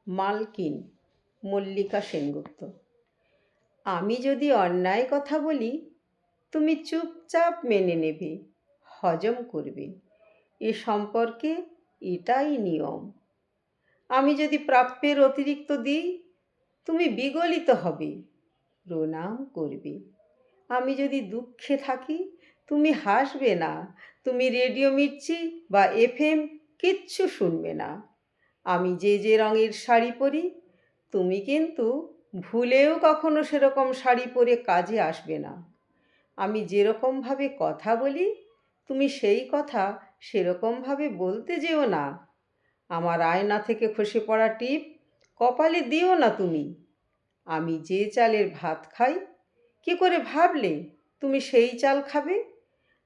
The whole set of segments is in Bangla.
মালকিন মল্লিকা সেনগুপ্ত। আমি যদি অন্যায় কথা বলি, তুমি চুপচাপ মেনে নেবে, হজম করবে। এ সম্পর্কে এটাই নিয়ম। আমি যদি প্রাপ্যের অতিরিক্ত দিই, তুমি বিগলিত হবে, প্রণাম করবে। আমি যদি দুঃখে থাকি, তুমি হাসবে না, তুমি রেডিও মির্চি বা এফএম কিচ্ছু শুনবে না। আমি যে রঙের শাড়ি পরি, তুমি কিন্তু ভুলেও কখনো সেরকম শাড়ি পরে কাজে আসবে না। আমি যেরকমভাবে কথা বলি, তুমি সেই কথা সেরকমভাবে বলতে যেও না। আমার আয়না থেকে খসে পড়া টিপ কপালে দিও না তুমি। আমি যে চালের ভাত খাই, কী করে ভাবলে তুমি সেই চাল খাবে?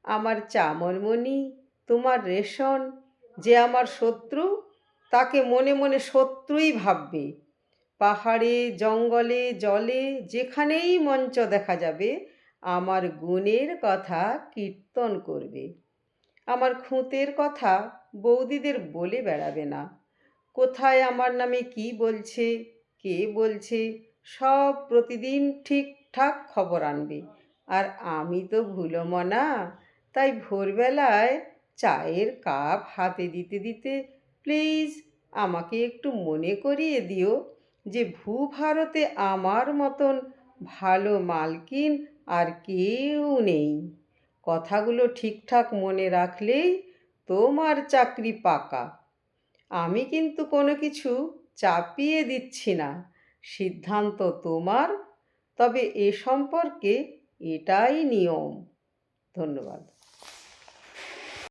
আমার চামরমণি, তোমার রেশন, যে আমার শত্রু, তাকে মনে মনে শত্রুই ভাববে। পাহাড়ে, জঙ্গলে, জলে, যেখানেই মঞ্চ দেখা যাবে, আমার গুণের কথা কীর্তন করবে। আমার খুঁতের কথা বৌদিদের বলে বেড়াবে না। কোথায় আমার নামে কী বলছে, কে বলছে, সব প্রতিদিন ঠিকঠাক খবর আনবে। আর আমি তো ভুলোমনা, তাই ভোরবেলায় চায়ের কাপ হাতে দিতে দিতে প্লিজ আমাকে একটু মনে করিয়ে দিও যে ভূভারতে আমার মতন ভালো মালকিন আর কেউ নেই। কথাগুলো ঠিকঠাক মনে রাখলেই তোমার চাকরি পাকা। আমি কিন্তু কোনো কিছু চাপিয়ে দিচ্ছি না, সিদ্ধান্ত তোমার। তবে এ সম্পর্কে এটাই নিয়ম। ধন্যবাদ।